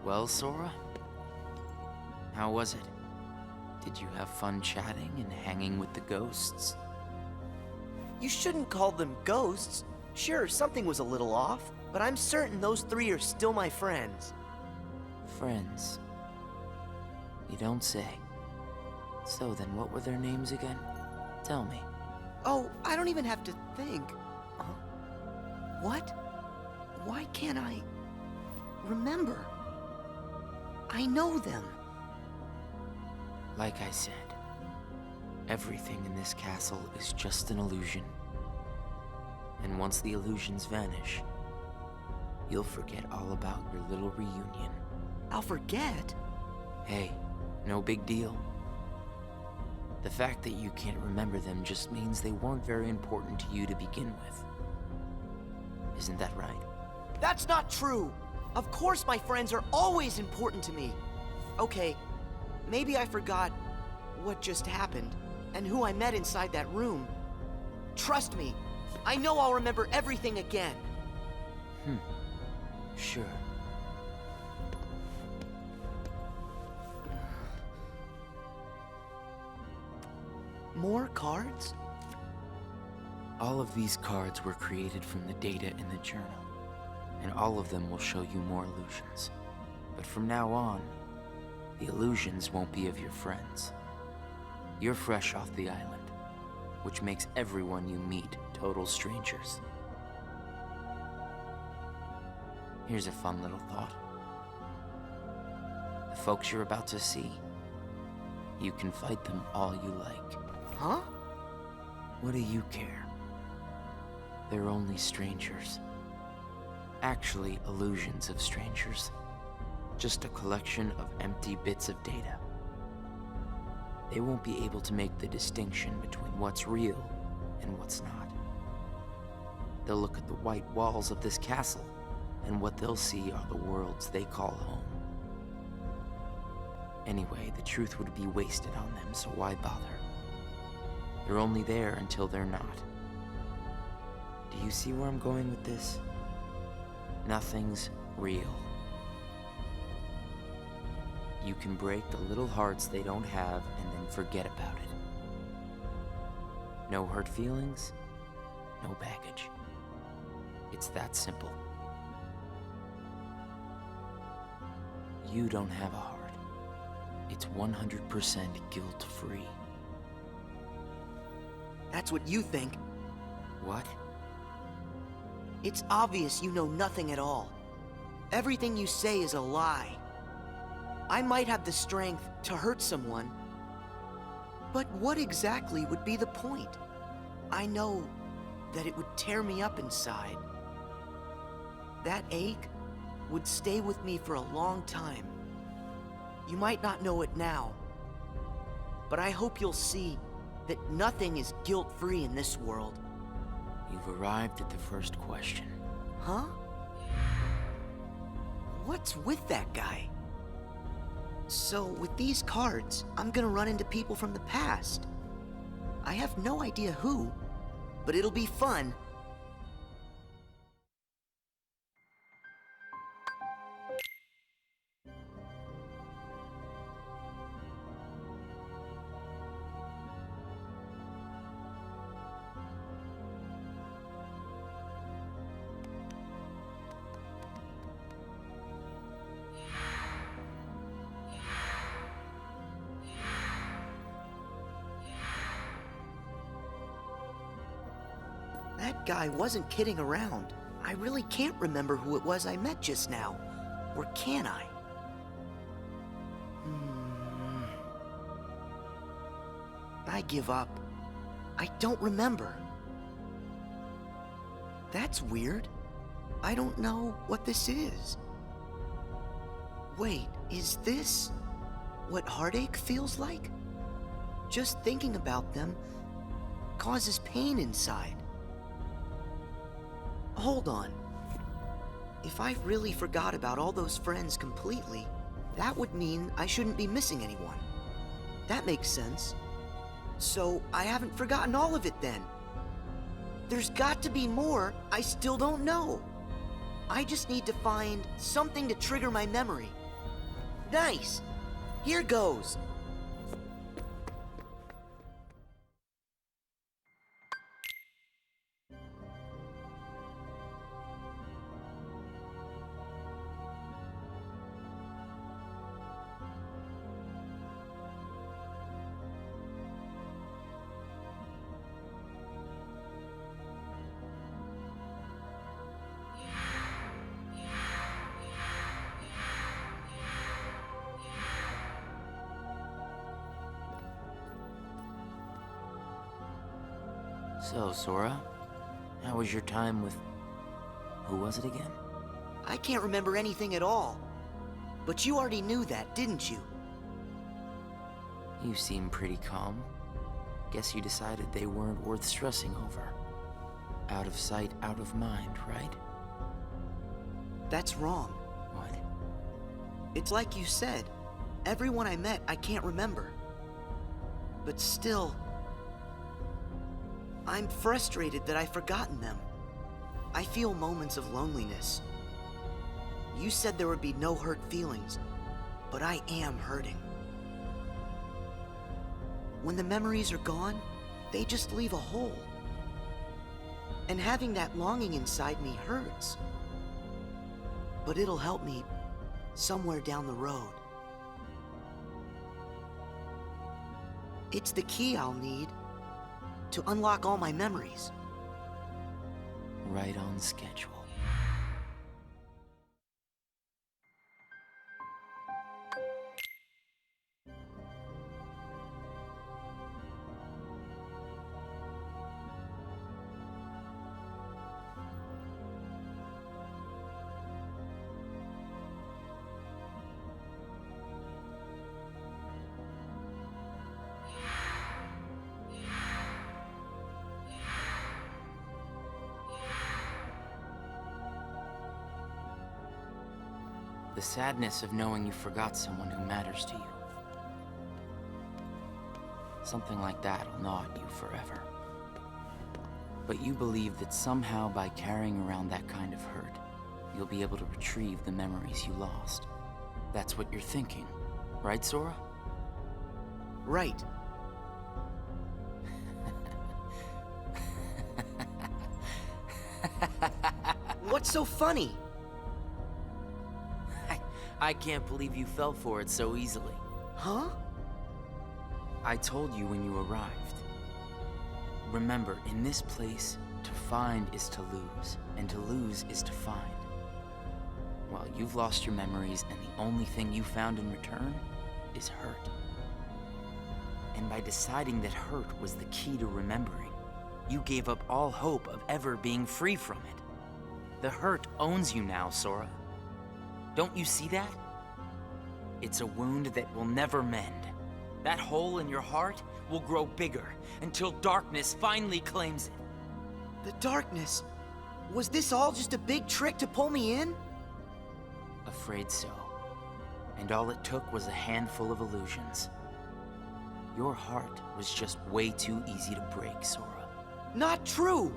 Well, Sora? How was it? Did you have fun chatting and hanging with the ghosts? You shouldn't call them ghosts. Sure, something was a little off, but I'm certain those three are still my friends. Friends? You don't say. So then what were their names again? Tell me. Oh, I don't even have to think. What? Why can't I remember? I know them. Like I said, everything in this castle is just an illusion. And once the illusions vanish, you'll forget all about your little reunion. I'll forget? Hey, no big deal. The fact that you can't remember them just means they weren't very important to you to begin with. Isn't that right? That's not true! Of course my friends are always important to me. Okay, maybe I forgot what just happened and who I met inside that room. Trust me, I know I'll remember everything again. Sure. More cards? All of these cards were created from the data in the journal, and all of them will show you more illusions. But from now on, the illusions won't be of your friends. You're fresh off the island, which makes everyone you meet total strangers. Here's a fun little thought. The folks you're about to see, you can fight them all you like. Huh? What do you care? They're only strangers. Actually, illusions of strangers. Just a collection of empty bits of data. They won't be able to make the distinction between what's real and what's not. They'll look at the white walls of this castle, and what they'll see are the worlds they call home. Anyway, the truth would be wasted on them, so why bother? They're only there until they're not. Do you see where I'm going with this? Nothing's real. You can break the little hearts they don't have and then forget about it. No hurt feelings, no baggage. It's that simple. You don't have a heart. It's 100% guilt-free. That's what you think. What? It's obvious you know nothing at all. Everything you say is a lie. I might have the strength to hurt someone, but what exactly would be the point? I know that it would tear me up inside. That ache would stay with me for a long time. You might not know it now, but I hope you'll see that nothing is guilt-free in this world. You've arrived at the first question. Huh? What's with that guy? So, with these cards, I'm gonna run into people from the past. I have no idea who, but it'll be fun. That guy wasn't kidding around. I really can't remember who it was I met just now. Or can I? I give up. I don't remember. That's weird. I don't know what this is. Wait, is this what heartache feels like? Just thinking about them causes pain inside. Hold on. If I really forgot about all those friends completely, that would mean I shouldn't be missing anyone. That makes sense. So I haven't forgotten all of it then. There's got to be more I still don't know. I just need to find something to trigger my memory. Nice! Here goes! So, Sora, how was your time with... who was it again? I can't remember anything at all. But you already knew that, didn't you? You seem pretty calm. Guess you decided they weren't worth stressing over. Out of sight, out of mind, right? That's wrong. What? It's like you said. Everyone I met, I can't remember. But still... I'm frustrated that I've forgotten them. I feel moments of loneliness. You said there would be no hurt feelings, but I am hurting. When the memories are gone, they just leave a hole. And having that longing inside me hurts. But it'll help me somewhere down the road. It's the key I'll need to unlock all my memories. Right on schedule. The sadness of knowing you forgot someone who matters to you. Something like that'll gnaw at you forever. But you believe that somehow by carrying around that kind of hurt, you'll be able to retrieve the memories you lost. That's what you're thinking, right, Sora? Right. What's so funny? I can't believe you fell for it so easily. Huh? I told you when you arrived. Remember, in this place, to find is to lose, and to lose is to find. Well, you've lost your memories, and the only thing you found in return is hurt. And by deciding that hurt was the key to remembering, you gave up all hope of ever being free from it. The hurt owns you now, Sora. Don't you see that? It's a wound that will never mend. That hole in your heart will grow bigger until darkness finally claims it. The darkness? Was this all just a big trick to pull me in? Afraid so. And all it took was a handful of illusions. Your heart was just way too easy to break, Sora. Not true!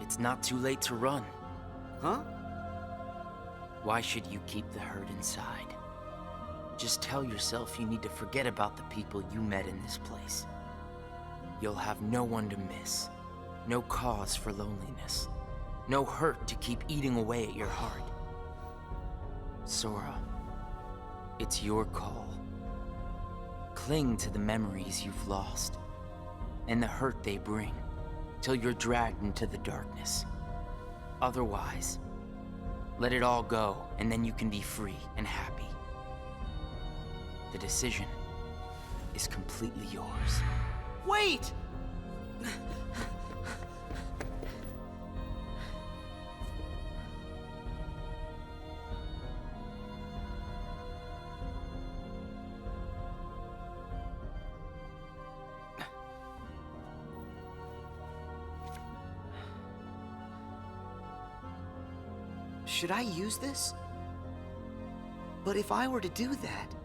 It's not too late to run. Huh? Why should you keep the hurt inside? Just tell yourself you need to forget about the people you met in this place. You'll have no one to miss, no cause for loneliness, no hurt to keep eating away at your heart. Sora, it's your call. Cling to the memories you've lost, and the hurt they bring, till you're dragged into the darkness. Otherwise, let it all go, and then you can be free and happy. The decision is completely yours. Wait! Should I use this? But if I were to do that,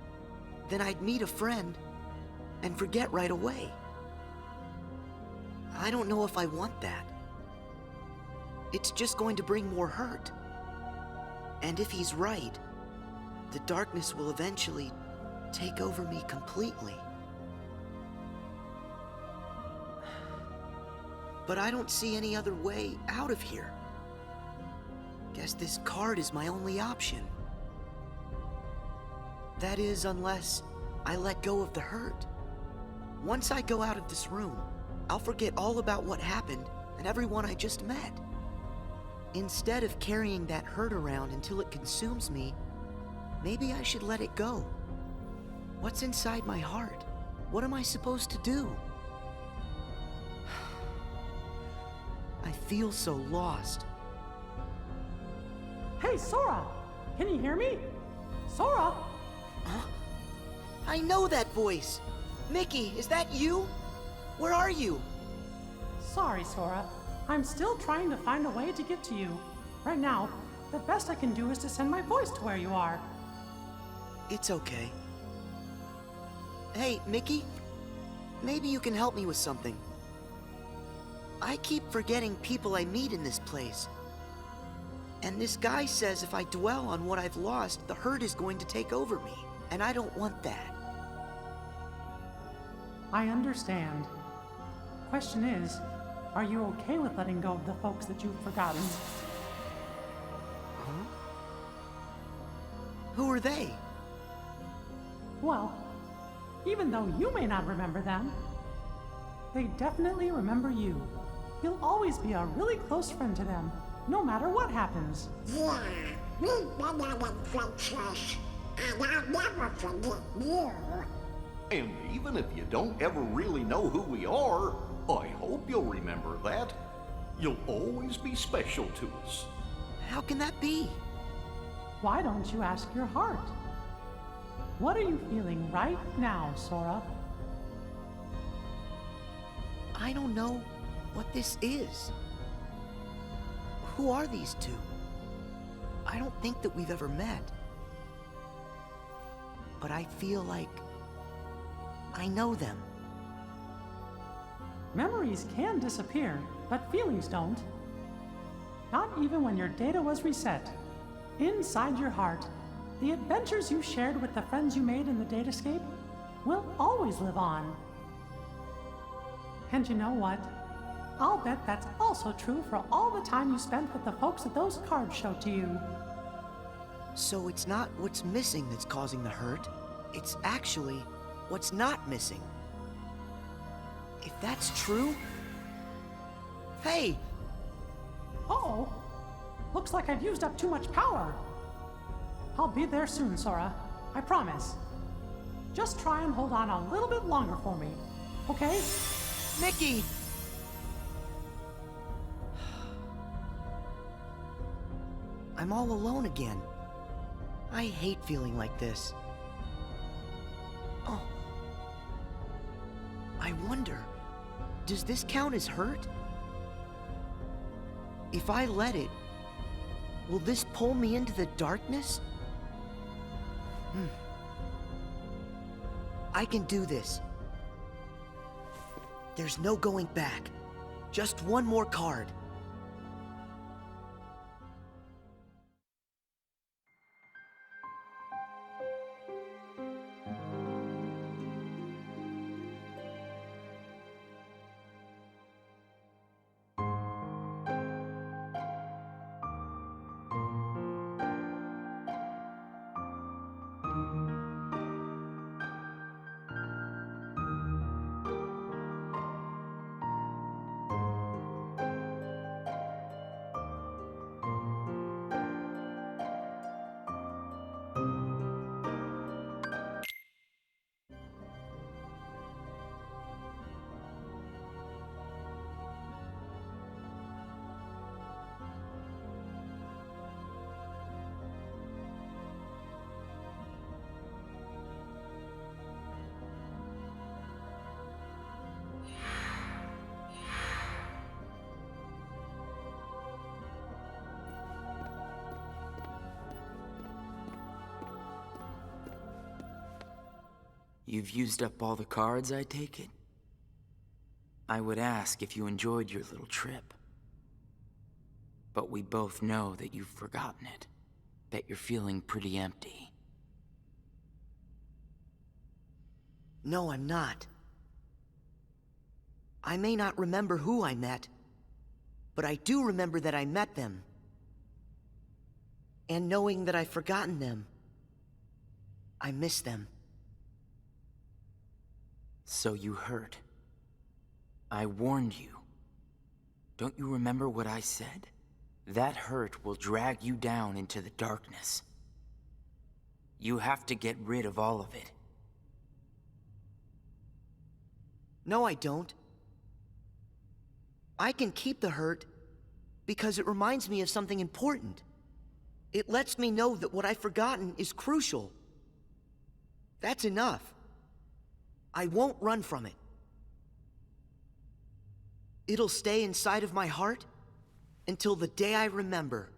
then I'd meet a friend and forget right away. I don't know if I want that. It's just going to bring more hurt. And if he's right, the darkness will eventually take over me completely. But I don't see any other way out of here. Guess this card is my only option. That is, unless I let go of the hurt. Once I go out of this room, I'll forget all about what happened and everyone I just met. Instead of carrying that hurt around until it consumes me, maybe I should let it go. What's inside my heart? What am I supposed to do? I feel so lost. Hey, Sora! Can you hear me? Sora! Huh? I know that voice! Mickey, is that you? Where are you? Sorry, Sora. I'm still trying to find a way to get to you. Right now, the best I can do is to send my voice to where you are. It's okay. Hey, Mickey? Maybe you can help me with something. I keep forgetting people I meet in this place. And this guy says if I dwell on what I've lost, the hurt is going to take over me. And I don't want that. I understand. Question is, are you okay with letting go of the folks that you've forgotten? Huh? Who are they? Well, even though you may not remember them, they definitely remember you. You'll always be a really close friend to them, no matter what happens. Yeah, we've been on adventures, and I'll never forget you. And even if you don't ever really know who we are, I hope you'll remember that. You'll always be special to us. How can that be? Why don't you ask your heart? What are you feeling right now, Sora? I don't know what this is. Who are these two? I don't think that we've ever met. But I feel like I know them. Memories can disappear, but feelings don't. Not even when your data was reset. Inside your heart, the adventures you shared with the friends you made in the datascape will always live on. And you know what? I'll bet that's also true for all the time you spent with the folks that those cards showed to you. So it's not what's missing that's causing the hurt. It's actually what's not missing. If that's true... Hey! Uh-oh. Looks like I've used up too much power. I'll be there soon, Sora. I promise. Just try and hold on a little bit longer for me, okay? Mickey! I'm all alone again. I hate feeling like this. Oh. I wonder, does this count as hurt? If I let it, will this pull me into the darkness? I can do this. There's no going back. Just one more card. You've used up all the cards, I take it? I would ask if you enjoyed your little trip. But we both know that you've forgotten it. That you're feeling pretty empty. No, I'm not. I may not remember who I met, but I do remember that I met them. And knowing that I've forgotten them, I miss them. So you heard. I warned you. Don't you remember what I said? That hurt will drag you down into the darkness. You have to get rid of all of it. No, I don't. I can keep the hurt because it reminds me of something important. It lets me know that what I've forgotten is crucial. That's enough. I won't run from it. It'll stay inside of my heart until the day I remember.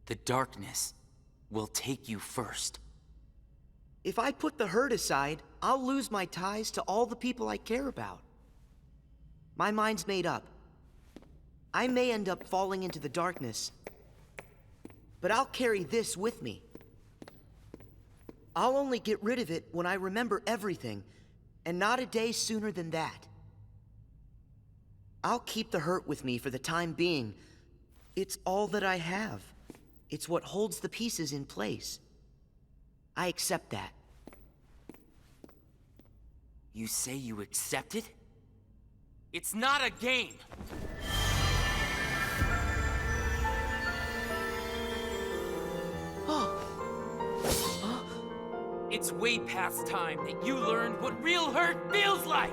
The darkness will take you first. If I put the hurt aside, I'll lose my ties to all the people I care about. My mind's made up. I may end up falling into the darkness, but I'll carry this with me. I'll only get rid of it when I remember everything, and not a day sooner than that. I'll keep the hurt with me for the time being. It's all that I have. It's what holds the pieces in place. I accept that. You say you accept it? It's not a game! It's way past time that you learned what real hurt feels like!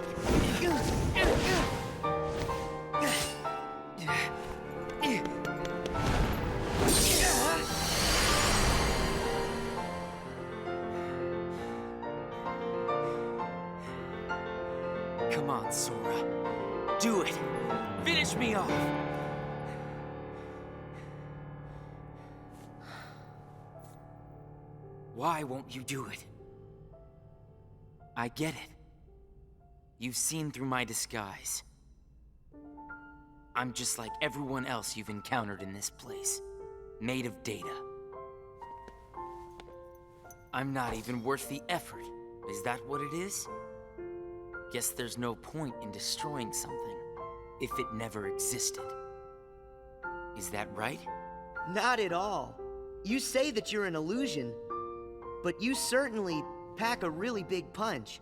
Come on, Sora. Do it! Finish me off! Why won't you do it? I get it. You've seen through my disguise. I'm just like everyone else you've encountered in this place, made of data. I'm not even worth the effort. Is that what it is? Guess there's no point in destroying something if it never existed. Is that right? Not at all. You say that you're an illusion, but you certainly pack a really big punch.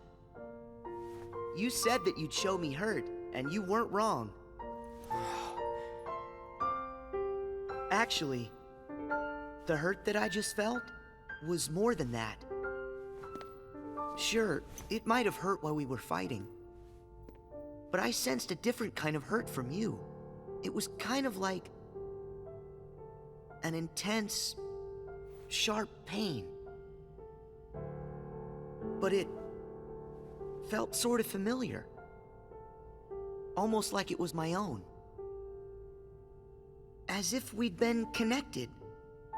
You said that you'd show me hurt, and you weren't wrong. Actually, the hurt that I just felt was more than that. Sure, it might have hurt while we were fighting, but I sensed a different kind of hurt from you. It was kind of like an intense, sharp pain. But it felt sort of familiar. Almost like it was my own. As if we'd been connected.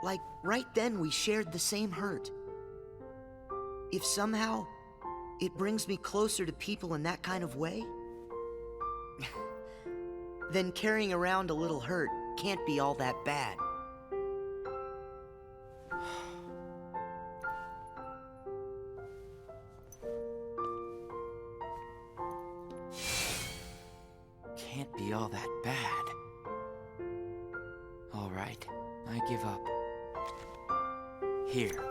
Like right then we shared the same hurt. If somehow it brings me closer to people in that kind of way, then carrying around a little hurt can't be all that bad. Can't be all that bad. All right, I give up. Here.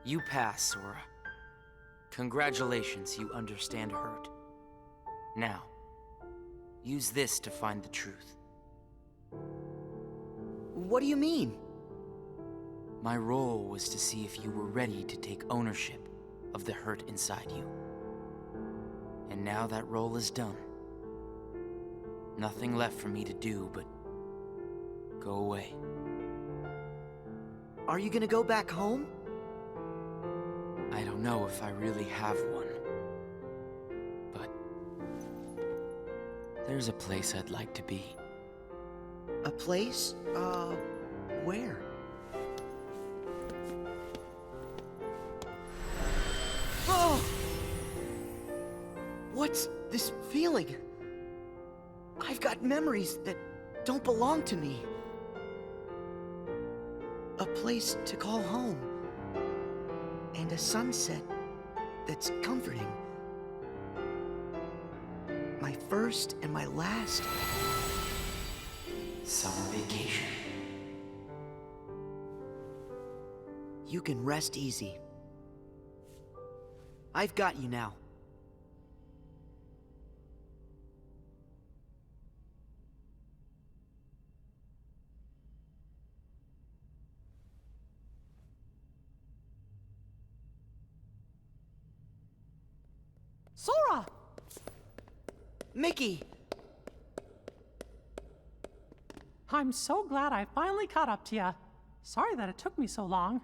You pass, Sora. Congratulations, you understand hurt. Now, use this to find the truth. What do you mean? My role was to see if you were ready to take ownership of the hurt inside you. And now that role is done. Nothing left for me to do but go away. Are you gonna go back home? I don't know if I really have one. But there's a place I'd like to be. A place? Where? This feeling. I've got memories that don't belong to me. A place to call home. And a sunset that's comforting. My first and my last Summer vacation. You can rest easy. I've got you now. Sora! Mickey! I'm so glad I finally caught up to you. Sorry that it took me so long.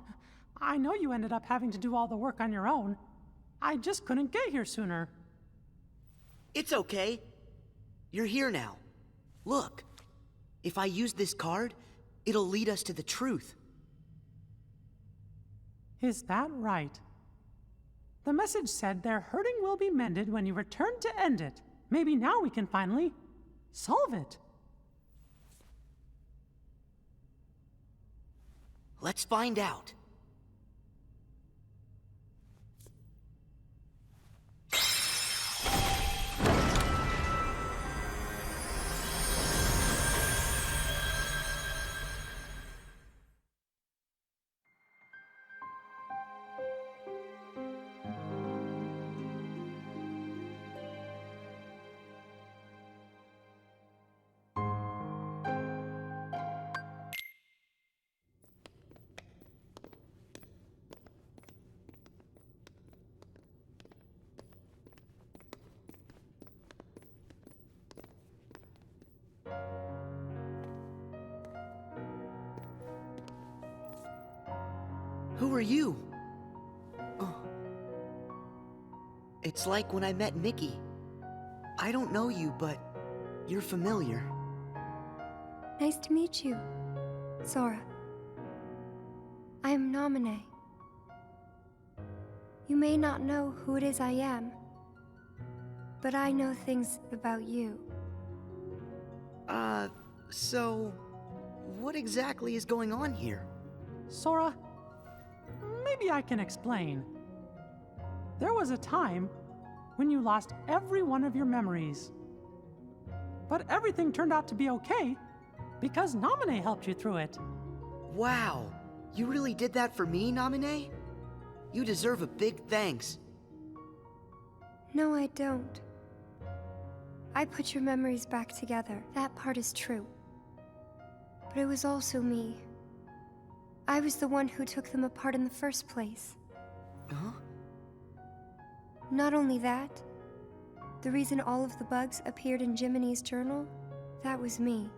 I know you ended up having to do all the work on your own. I just couldn't get here sooner. It's okay. You're here now. Look. If I use this card, it'll lead us to the truth. Is that right? The message said their hurting will be mended when you return to end it. Maybe now we can finally solve it. Let's find out. Who are you? Oh. It's like when I met Mickey. I don't know you, but you're familiar. Nice to meet you, Sora. I am Naminé. You may not know who it is I am, but I know things about you. So what exactly is going on here? Sora, maybe I can explain. There was a time when you lost every one of your memories. But everything turned out to be okay because Naminé helped you through it. Wow, you really did that for me, Naminé? You deserve a big thanks. No, I don't. I put your memories back together. That part is true. But it was also me. I was the one who took them apart in the first place. Huh? Not only that, the reason all of the bugs appeared in Jiminy's journal, that was me.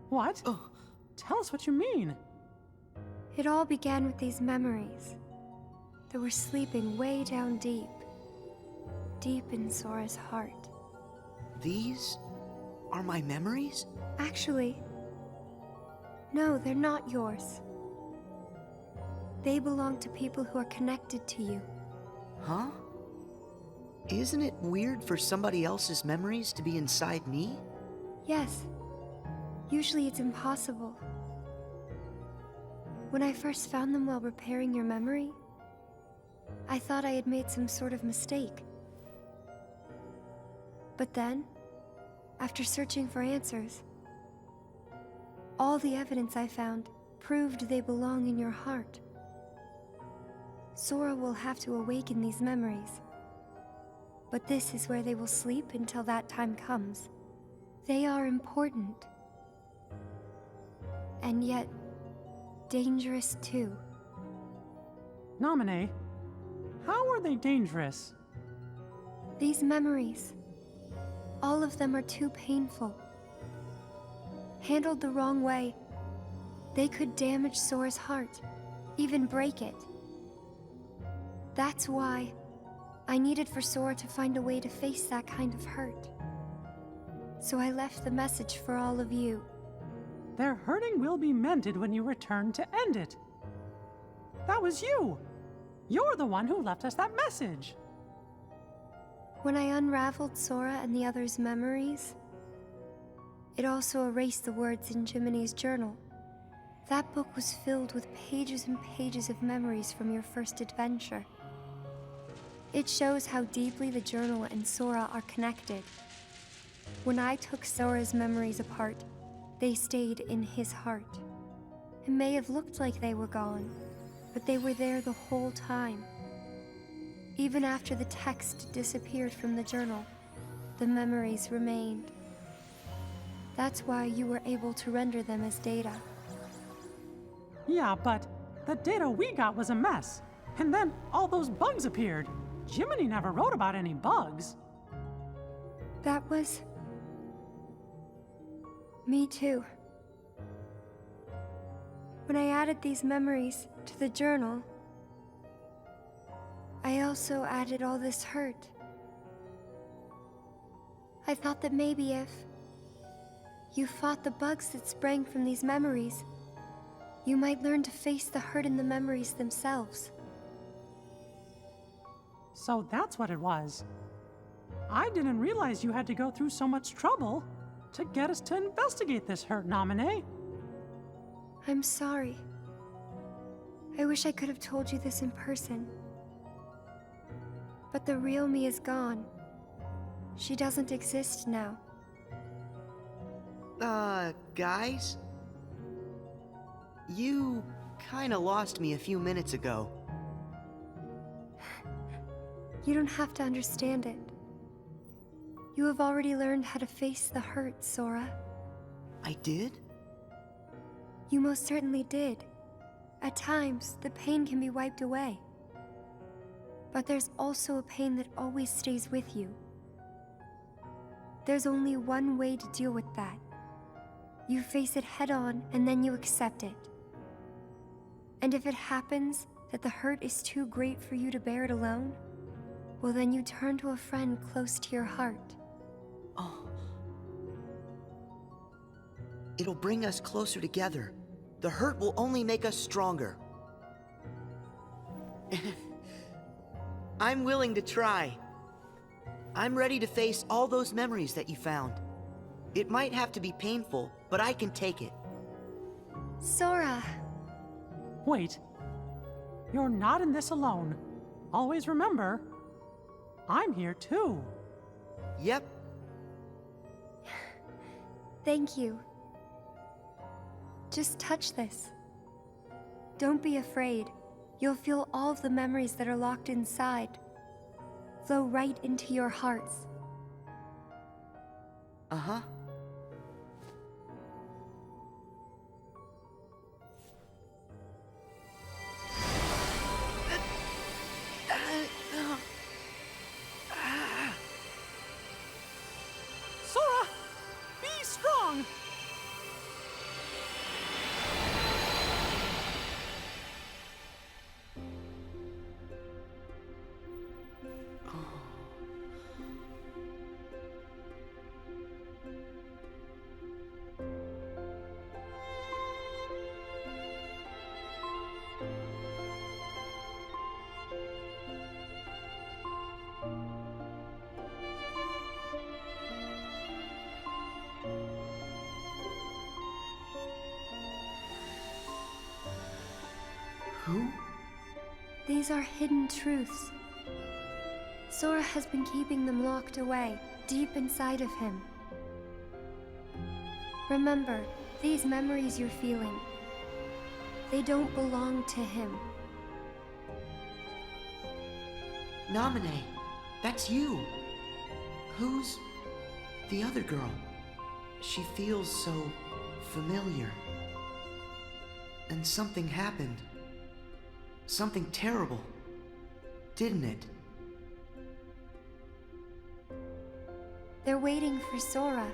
What? Oh. Tell us what you mean. It all began with these memories that were sleeping way down deep, deep in Sora's heart. These are my memories? Actually, no, they're not yours. They belong to people who are connected to you. Huh? Isn't it weird for somebody else's memories to be inside me? Yes. Usually it's impossible. When I first found them while repairing your memory, I thought I had made some sort of mistake. But then, after searching for answers, all the evidence I found proved they belong in your heart. Sora will have to awaken these memories. But this is where they will sleep until that time comes. They are important. And yet, dangerous too. Naminé, how are they dangerous? These memories, all of them are too painful. Handled the wrong way, they could damage Sora's heart, even break it. That's why I needed for Sora to find a way to face that kind of hurt. So I left the message for all of you. Their hurting will be mended when you return to end it. That was you. You're the one who left us that message. When I unraveled Sora and the others' memories, it also erased the words in Jiminy's journal. That book was filled with pages and pages of memories from your first adventure. It shows how deeply the journal and Sora are connected. When I took Sora's memories apart, they stayed in his heart. It may have looked like they were gone, but they were there the whole time. Even after the text disappeared from the journal, the memories remained. That's why you were able to render them as data. Yeah, but the data we got was a mess. And then all those bugs appeared. Jiminy never wrote about any bugs. That was... me too. When I added these memories to the journal, I also added all this hurt. I thought that maybe if you fought the bugs that sprang from these memories, you might learn to face the hurt in the memories themselves. So that's what it was. I didn't realize you had to go through so much trouble to get us to investigate this hurt, Nominee. I'm sorry. I wish I could have told you this in person. But the real me is gone. She doesn't exist now. Guys? You kinda lost me a few minutes ago. You don't have to understand it. You have already learned how to face the hurt, Sora. I did? You most certainly did. At times, the pain can be wiped away. But there's also a pain that always stays with you. There's only one way to deal with that. You face it head on, and then you accept it. And if it happens that the hurt is too great for you to bear it alone, well, then you turn to a friend close to your heart. Oh. It'll bring us closer together. The hurt will only make us stronger. I'm willing to try. I'm ready to face all those memories that you found. It might have to be painful, but I can take it. Sora! Wait. You're not in this alone. Always remember, I'm here too. Yep. Thank you. Just touch this. Don't be afraid. You'll feel all of the memories that are locked inside flow right into your hearts. Uh-huh. Sora, be strong! Who? These are hidden truths. Sora has been keeping them locked away, deep inside of him. Remember, these memories you're feeling, they don't belong to him. Nominee, that's you. Who's the other girl? She feels so familiar. And something happened. Something terrible, didn't it? They're waiting for Sora.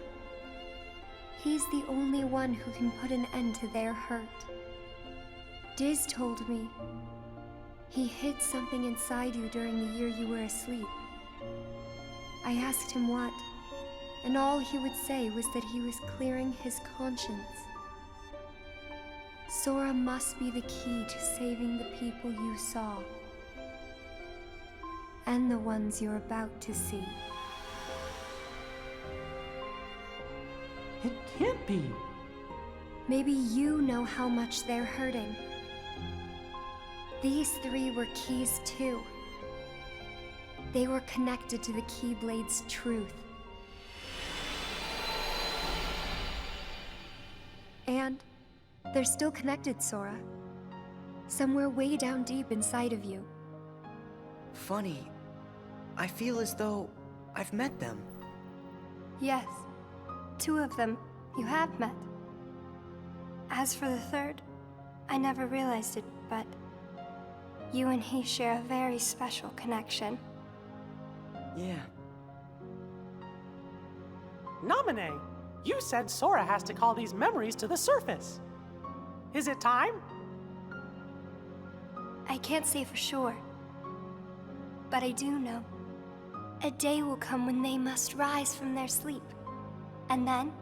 He's the only one who can put an end to their hurt. Diz told me he hid something inside you during the year you were asleep. I asked him what, and all he would say was that he was clearing his conscience. Sora must be the key to saving the people you saw. and the ones you're about to see. It can't be. Maybe you know how much they're hurting. These three were keys too. They were connected to the Keyblade's truth. And they're still connected, Sora. Somewhere way down deep inside of you. Funny, I feel as though I've met them. Yes, 2 of them you have met. As for the third, I never realized it, but you and he share a very special connection. Yeah. Naminé, you said Sora has to call these memories to the surface. Is it time? I can't say for sure, but I do know. A day will come when they must rise from their sleep. And then,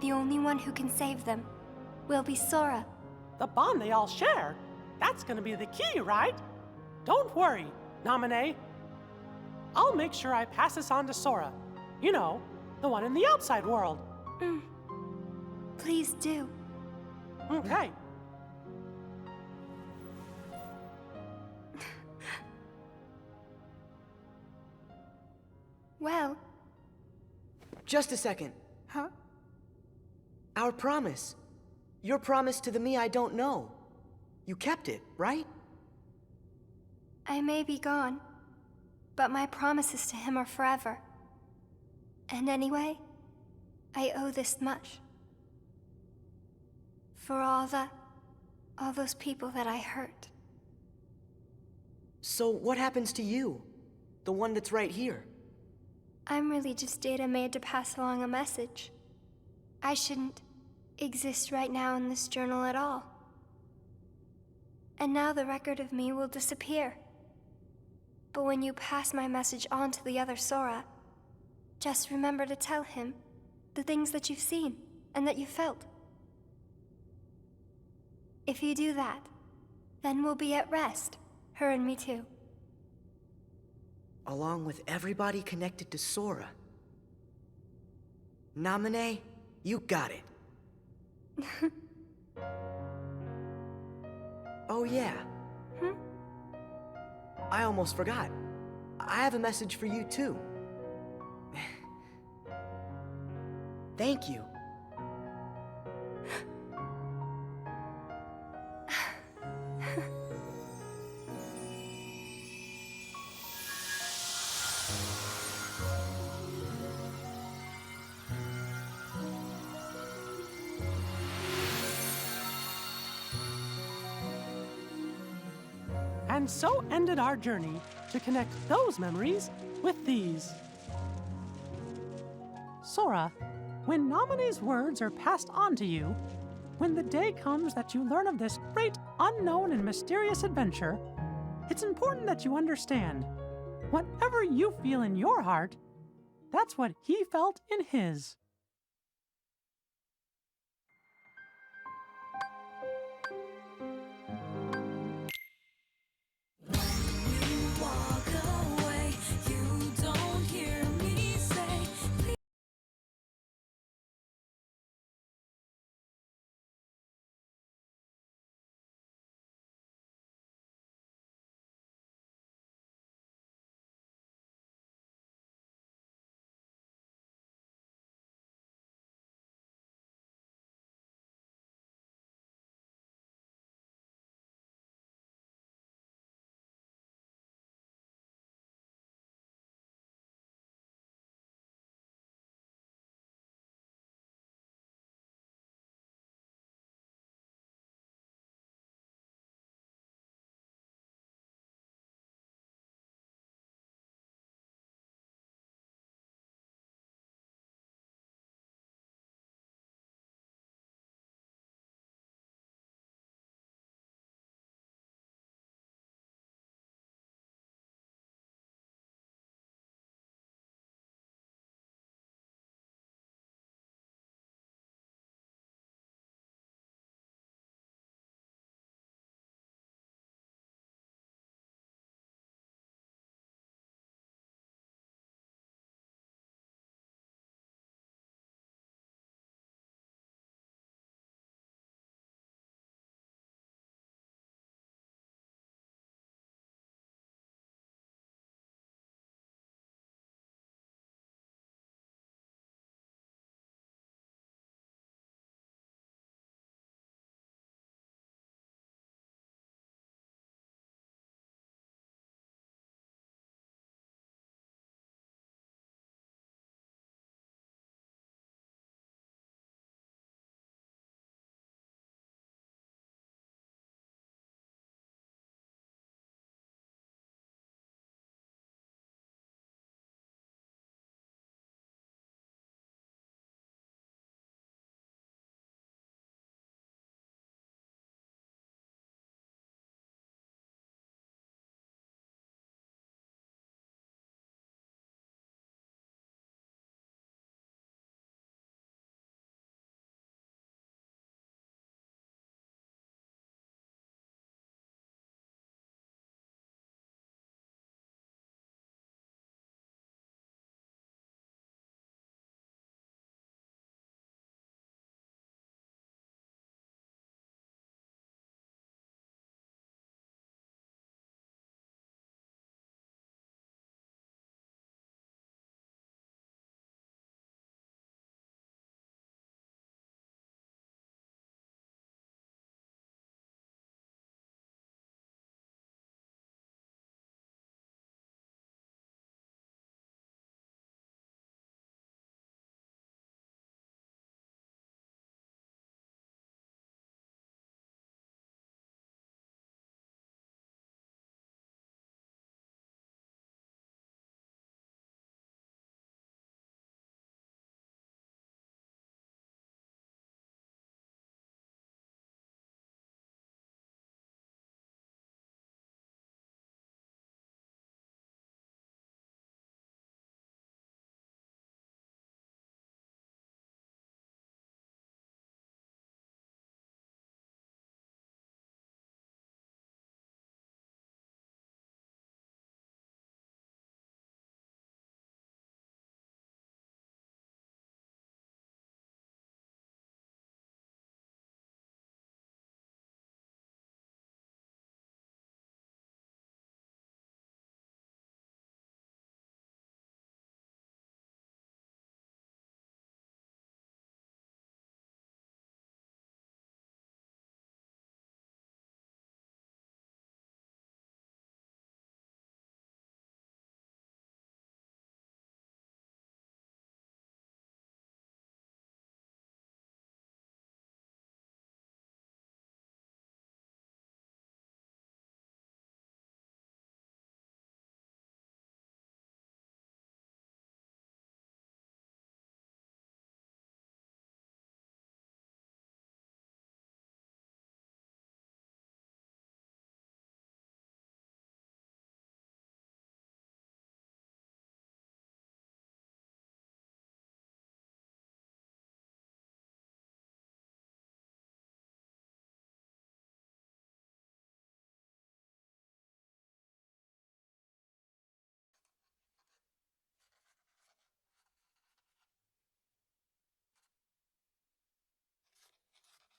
the only one who can save them will be Sora. The bond they all share? That's gonna be the key, right? Don't worry, Naminé. I'll make sure I pass this on to Sora. You know, the one in the outside world. Please do. Okay. Well, Just a second. Huh? Our promise. Your promise to the me I don't know. You kept it, right? I may be gone, but my promises to him are forever. And anyway, I owe this much. For all those people that I hurt. So what happens to you? The one that's right here? I'm really just data made to pass along a message. I shouldn't exist right now in this journal at all. And now the record of me will disappear. But when you pass my message on to the other Sora, just remember to tell him the things that you've seen and that you felt. If you do that, then we'll be at rest, her and me too. Along with everybody connected to Sora. Naminé, you got it. Oh yeah. I almost forgot. I have a message for you too. Thank you. And so ended our journey to connect those memories with these. Sora, when Naminé's words are passed on to you, when the day comes that you learn of this great, unknown, and mysterious adventure, it's important that you understand, whatever you feel in your heart, that's what he felt in his.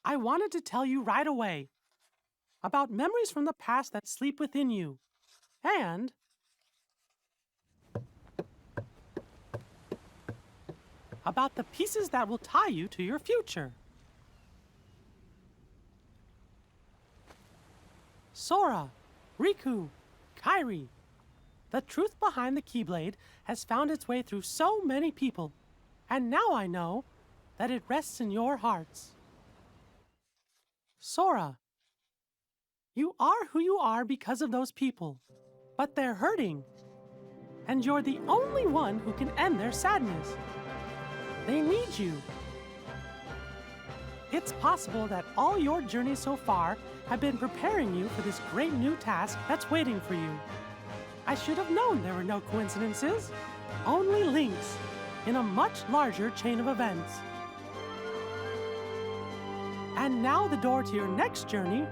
I wanted to tell you right away about memories from the past that sleep within you, and about the pieces that will tie you to your future. Sora, Riku, Kairi, the truth behind the Keyblade has found its way through so many people, and now I know that it rests in your hearts. Sora, you are who you are because of those people, but they're hurting, and you're the only one who can end their sadness. They need you. It's possible that all your journeys so far have been preparing you for this great new task that's waiting for you. I should have known there were no coincidences, only links in a much larger chain of events. And now the door to your next journey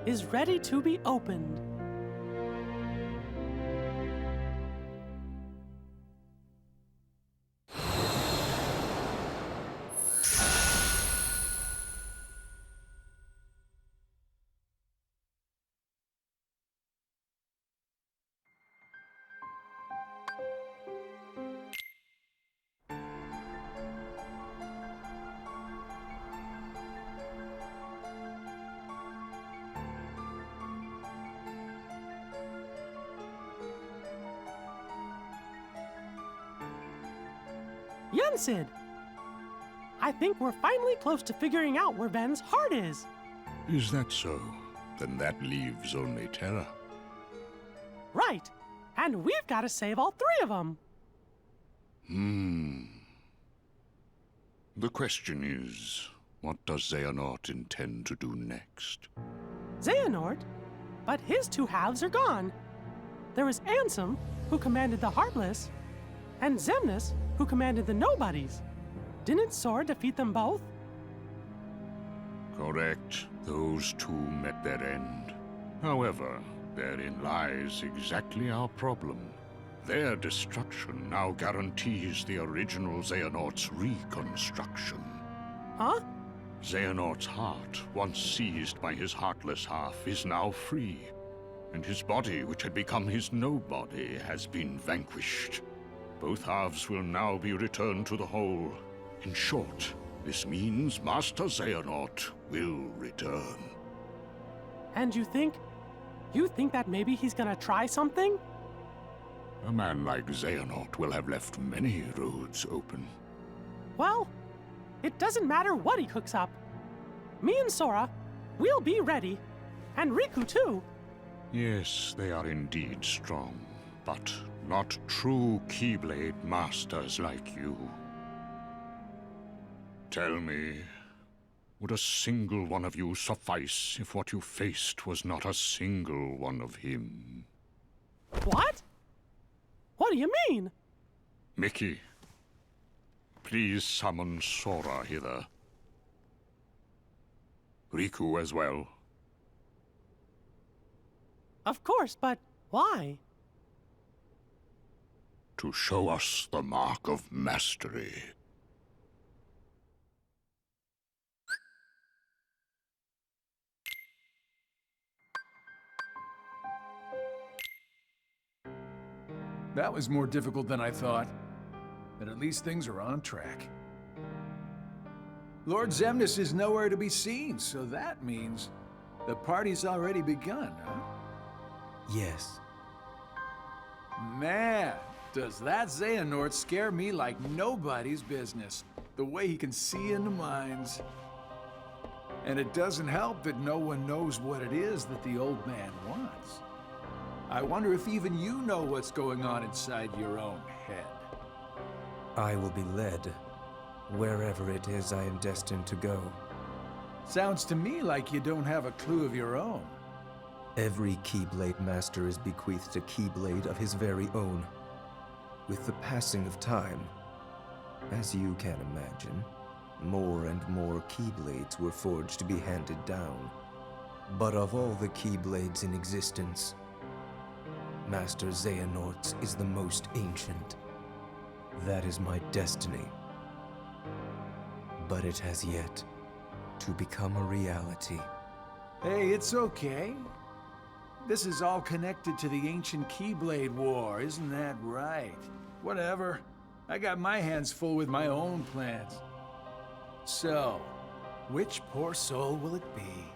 is ready to be opened. Yensid! I think we're finally close to figuring out where Ven's heart is. Is that so? Then that leaves only Terra. Right. And we've got to save all three of them. The question is, what does Xehanort intend to do next? Xehanort? But his two halves are gone. There was Ansem, who commanded the Heartless, and Xemnas, who commanded the Nobodies. Didn't Sora defeat them both? Correct. Those two met their end. However, therein lies exactly our problem. Their destruction now guarantees the original Xehanort's reconstruction. Huh? Xehanort's heart, once seized by his heartless half, is now free. And his body, which had become his nobody, has been vanquished. Both halves will now be returned to the whole. In short, this means Master Xehanort will return. And you think that maybe he's gonna try something? A man like Xehanort will have left many roads open. Well, it doesn't matter what he cooks up. Me and Sora, we'll be ready. And Riku too. Yes, they are indeed strong, but not true Keyblade masters like you. Tell me, would a single one of you suffice if what you faced was not a single one of him? What? What do you mean? Mickey, please summon Sora hither. Riku as well. Of course, but why? To show us the mark of mastery. That was more difficult than I thought. But at least things are on track. Lord Xemnas is nowhere to be seen, so that means the party's already begun, huh? Yes. Man, does that Xehanort scare me like nobody's business. The way he can see into minds. And it doesn't help that no one knows what it is that the old man wants. I wonder if even you know what's going on inside your own head. I will be led wherever it is I am destined to go. Sounds to me like you don't have a clue of your own. Every Keyblade Master is bequeathed a Keyblade of his very own. With the passing of time, as you can imagine, more and more Keyblades were forged to be handed down. But of all the Keyblades in existence, Master Xehanort's is the most ancient. That is my destiny. But it has yet to become a reality. Hey, it's okay. This is all connected to the ancient Keyblade War, isn't that right? Whatever. I got my hands full with my own plans. So, which poor soul will it be?